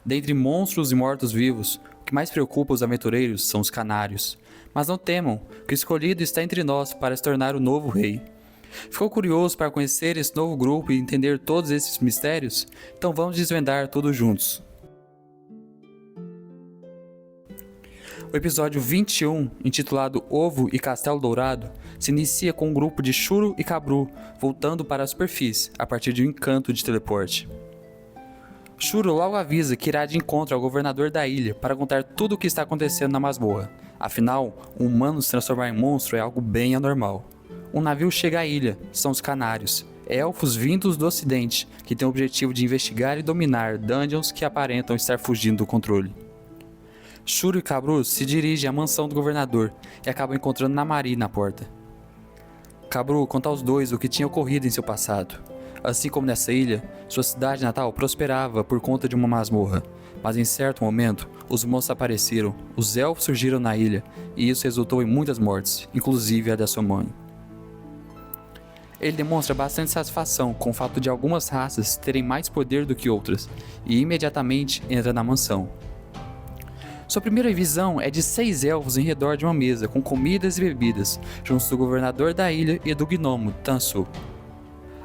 Dentre monstros e mortos-vivos, o que mais preocupa os aventureiros são os canários. Mas não temam, que o escolhido está entre nós para se tornar o novo rei. Ficou curioso para conhecer esse novo grupo e entender todos esses mistérios? Então vamos desvendar tudo juntos. O episódio 21, intitulado Ovo e Castelo Dourado, se inicia com um grupo de Shuro e Kabru voltando para a superfície a partir de um encanto de teleporte. Shuro logo avisa que irá de encontro ao governador da ilha para contar tudo o que está acontecendo na masmorra. Afinal, um humano se transformar em monstro é algo bem anormal. Um navio chega à ilha, são os Canários, elfos vindos do ocidente, que têm o objetivo de investigar e dominar dungeons que aparentam estar fugindo do controle. Shuro e Kabru se dirigem à mansão do governador e acabam encontrando Namari na porta. Kabru conta aos dois o que tinha ocorrido em seu passado. Assim como nessa ilha, sua cidade natal prosperava por conta de uma masmorra, mas em certo momento, os monstros apareceram, os elfos surgiram na ilha, e isso resultou em muitas mortes, inclusive a da sua mãe. Ele demonstra bastante satisfação com o fato de algumas raças terem mais poder do que outras, e imediatamente entra na mansão. Sua primeira visão é de 6 elfos em redor de uma mesa com comidas e bebidas, junto do governador da ilha e do gnomo, Tansu.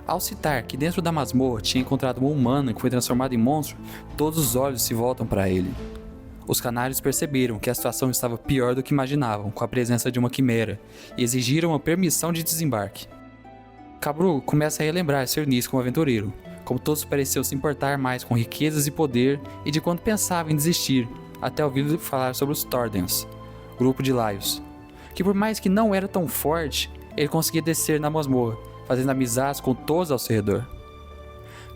Ao citar que dentro da masmorra tinha encontrado um humano que foi transformado em monstro, todos os olhos se voltam para ele. Os canários perceberam que a situação estava pior do que imaginavam com a presença de uma quimera, e exigiram uma permissão de desembarque. Kabru começa a relembrar ser nisso como aventureiro, como todos pareciam se importar mais com riquezas e poder e de quando pensava em desistir, até ouvir falar sobre os Tordens, grupo de Laios, que por mais que não era tão forte, ele conseguia descer na masmorra, fazendo amizades com todos ao seu redor.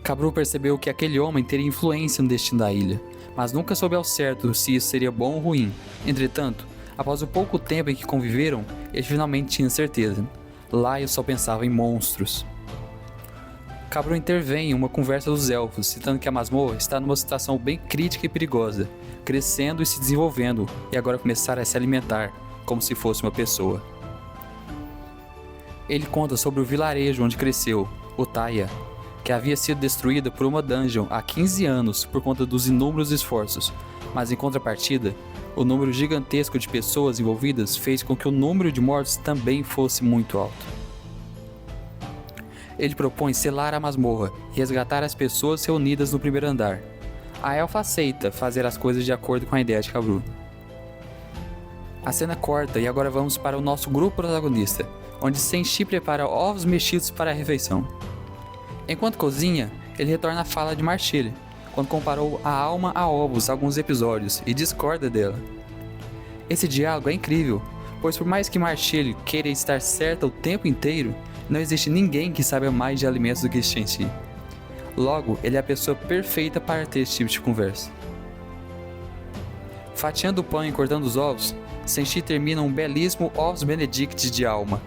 Kabru percebeu que aquele homem teria influência no destino da ilha, mas nunca soube ao certo se isso seria bom ou ruim. Entretanto, após o pouco tempo em que conviveram, ele finalmente tinha certeza. Laios só pensava em monstros. Kabru intervém em uma conversa dos elfos, citando que a masmorra está numa situação bem crítica e perigosa, crescendo e se desenvolvendo, e agora começar a se alimentar, como se fosse uma pessoa. Ele conta sobre o vilarejo onde cresceu, Otaya, que havia sido destruída por uma dungeon há 15 anos por conta dos inúmeros esforços, mas em contrapartida, o número gigantesco de pessoas envolvidas fez com que o número de mortos também fosse muito alto. Ele propõe selar a masmorra e resgatar as pessoas reunidas no primeiro andar. A elfa aceita fazer as coisas de acordo com a ideia de Kabru. A cena corta e agora vamos para o nosso grupo protagonista, onde Senshi prepara ovos mexidos para a refeição. Enquanto cozinha, ele retorna à fala de Marshall, quando comparou a alma a ovos alguns episódios e discorda dela. Esse diálogo é incrível, pois por mais que Marshall queira estar certa o tempo inteiro, não existe ninguém que saiba mais de alimentos do que Senshi. Logo, ele é a pessoa perfeita para ter esse tipo de conversa. Fatiando o pão e cortando os ovos, Senshi termina um belíssimo ovos benedict de alma.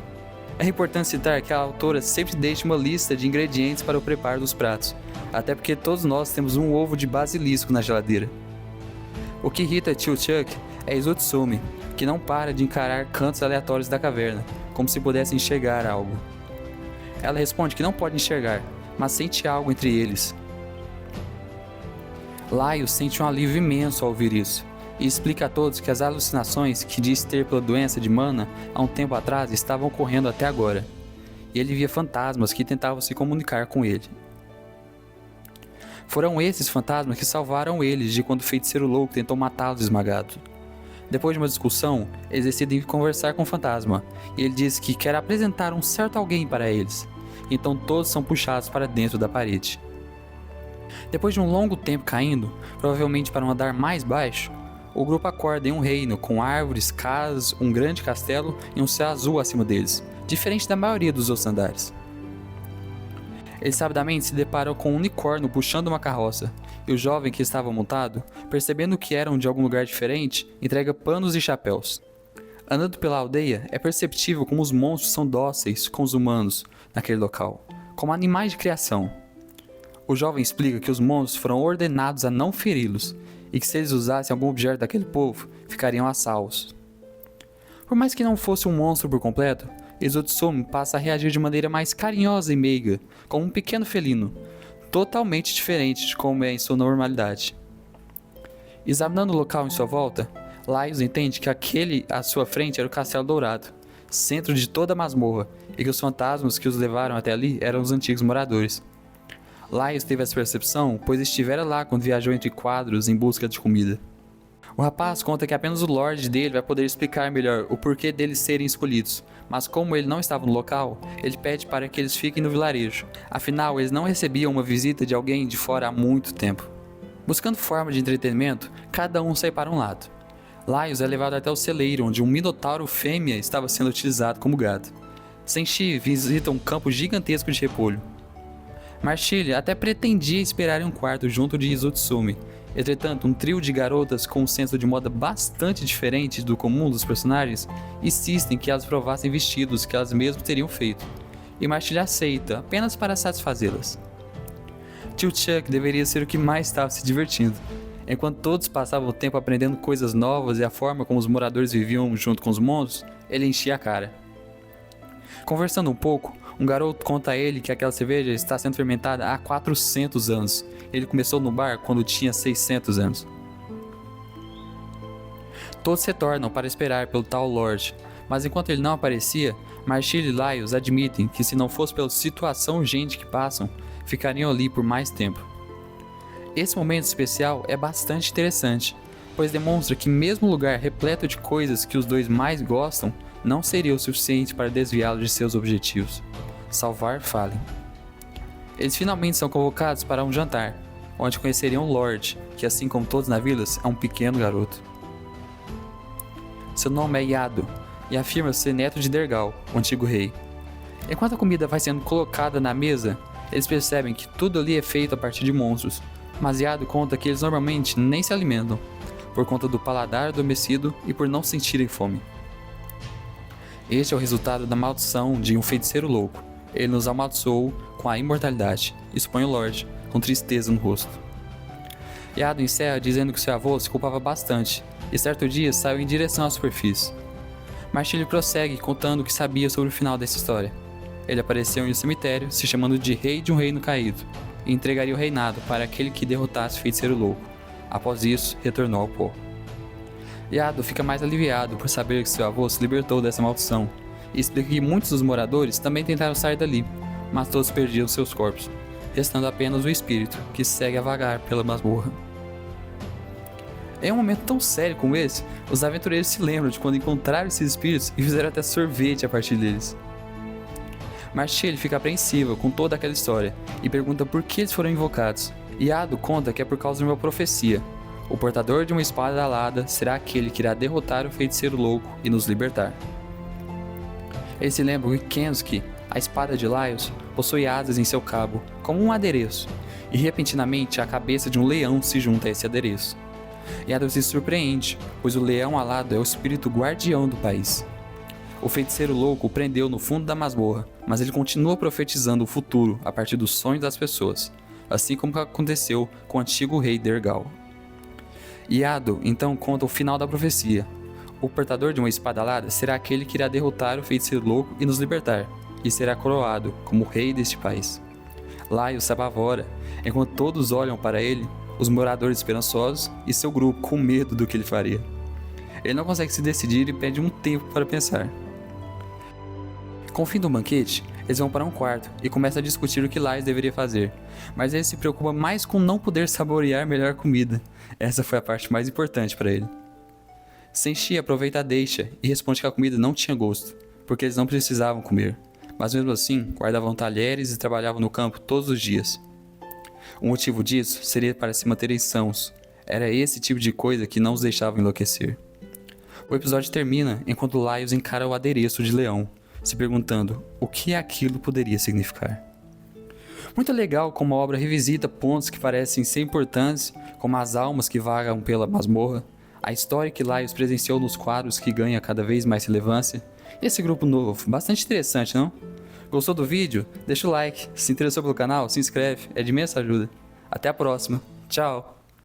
É importante citar que a autora sempre deixa uma lista de ingredientes para o preparo dos pratos, até porque todos nós temos um ovo de basilisco na geladeira. O que irrita Tio Chuck é Izutsumi, que não para de encarar cantos aleatórios da caverna, como se pudesse enxergar algo. Ela responde que não pode enxergar, mas sente algo entre eles. Laios sente um alívio imenso ao ouvir isso, e explica a todos que as alucinações que diz ter pela doença de Mana há um tempo atrás estavam ocorrendo até agora, e ele via fantasmas que tentavam se comunicar com ele. Foram esses fantasmas que salvaram eles de quando o feiticeiro louco tentou matá-los esmagados. Depois de uma discussão, eles decidem conversar com o fantasma, e ele diz que quer apresentar um certo alguém para eles. Então todos são puxados para dentro da parede. Depois de um longo tempo caindo, provavelmente para um andar mais baixo, o grupo acorda em um reino com árvores, casas, um grande castelo e um céu azul acima deles, diferente da maioria dos outros andares. Eles sabidamente se deparam com um unicórnio puxando uma carroça, e o jovem que estava montado, percebendo que eram de algum lugar diferente, entrega panos e chapéus. Andando pela aldeia, é perceptível como os monstros são dóceis com os humanos naquele local, como animais de criação. O jovem explica que os monstros foram ordenados a não feri-los, e que se eles usassem algum objeto daquele povo, ficariam a salvos. Por mais que não fosse um monstro por completo, Izutsumi passa a reagir de maneira mais carinhosa e meiga, como um pequeno felino, totalmente diferente de como é em sua normalidade. Examinando o local em sua volta, Laios entende que aquele à sua frente era o Castelo Dourado, centro de toda a masmorra, e que os fantasmas que os levaram até ali eram os antigos moradores. Laios teve essa percepção, pois estivera lá quando viajou entre quadros em busca de comida. O rapaz conta que apenas o Lorde dele vai poder explicar melhor o porquê deles serem escolhidos, mas como ele não estava no local, ele pede para que eles fiquem no vilarejo, afinal eles não recebiam uma visita de alguém de fora há muito tempo. Buscando forma de entretenimento, cada um sai para um lado. Laios é levado até o celeiro, onde um minotauro fêmea estava sendo utilizado como gado. Senshi visita um campo gigantesco de repolho. Marshall até pretendia esperar em um quarto junto de Izutsumi. Entretanto, um trio de garotas com um senso de moda bastante diferente do comum dos personagens insistem que elas provassem vestidos que elas mesmas teriam feito, e Marshall aceita apenas para satisfazê-las. Tio Chuck deveria ser o que mais estava se divertindo. Enquanto todos passavam o tempo aprendendo coisas novas e a forma como os moradores viviam junto com os monstros, ele enchia a cara. Conversando um pouco, um garoto conta a ele que aquela cerveja está sendo fermentada há 400 anos. Ele começou no bar quando tinha 600 anos. Todos retornam para esperar pelo tal Lorde, mas enquanto ele não aparecia, Marshall e Laios admitem que se não fosse pela situação urgente que passam, ficariam ali por mais tempo. Esse momento especial é bastante interessante, pois demonstra que mesmo um lugar repleto de coisas que os dois mais gostam, não seria o suficiente para desviá-los de seus objetivos: salvar Fallen. Eles finalmente são convocados para um jantar, onde conheceriam o Lorde, que assim como todos na vila, é um pequeno garoto. Seu nome é Yado, e afirma ser neto de Dergal, o antigo rei. Enquanto a comida vai sendo colocada na mesa, eles percebem que tudo ali é feito a partir de monstros, mas Yado conta que eles normalmente nem se alimentam, por conta do paladar adormecido e por não sentirem fome. Este é o resultado da maldição de um feiticeiro louco. Ele nos amaldiçoou com a imortalidade, expõe o Lorde, com tristeza no rosto. Yado encerra dizendo que seu avô se culpava bastante, e certo dia saiu em direção à superfície. Marshall prossegue contando o que sabia sobre o final dessa história. Ele apareceu em um cemitério, se chamando de Rei de um Reino Caído, e entregaria o reinado para aquele que derrotasse o feiticeiro louco. Após isso, retornou ao pó. Yado fica mais aliviado por saber que seu avô se libertou dessa maldição, e explica que muitos dos moradores também tentaram sair dali, mas todos perderam seus corpos, restando apenas o espírito, que segue a vagar pela masmorra. Em um momento tão sério como esse, os aventureiros se lembram de quando encontraram esses espíritos e fizeram até sorvete a partir deles. Marshall fica apreensiva com toda aquela história e pergunta por que eles foram invocados. Yado conta que é por causa de uma profecia. O portador de uma espada alada será aquele que irá derrotar o feiticeiro louco e nos libertar. Eles se lembram que Kensuke, a espada de Laios, possui asas em seu cabo, como um adereço, e repentinamente a cabeça de um leão se junta a esse adereço. Yado se surpreende, pois o leão alado é o espírito guardião do país. O feiticeiro louco o prendeu no fundo da masmorra, mas ele continua profetizando o futuro a partir dos sonhos das pessoas, assim como aconteceu com o antigo rei Dergal. Yado então conta o final da profecia. O portador de uma espada alada será aquele que irá derrotar o feiticeiro louco e nos libertar, e será coroado como rei deste país. Laios se apavora, enquanto todos olham para ele, os moradores esperançosos e seu grupo com medo do que ele faria. Ele não consegue se decidir e pede um tempo para pensar. Com o fim do banquete, eles vão para um quarto e começam a discutir o que Laios deveria fazer, mas ele se preocupa mais com não poder saborear melhor comida. Essa foi a parte mais importante para ele. Senshi aproveita a deixa e responde que a comida não tinha gosto, porque eles não precisavam comer, mas mesmo assim guardavam talheres e trabalhavam no campo todos os dias. O motivo disso seria para se manterem sãos. Era esse tipo de coisa que não os deixava enlouquecer. O episódio termina enquanto Laios encara o adereço de leão, se perguntando o que aquilo poderia significar. Muito legal como a obra revisita pontos que parecem ser importantes, como as almas que vagam pela masmorra, a história que Laios presenciou nos quadros que ganha cada vez mais relevância, e esse grupo novo, bastante interessante, não? Gostou do vídeo? Deixa o like, se interessou pelo canal, se inscreve, é de imensa ajuda. Até a próxima, tchau!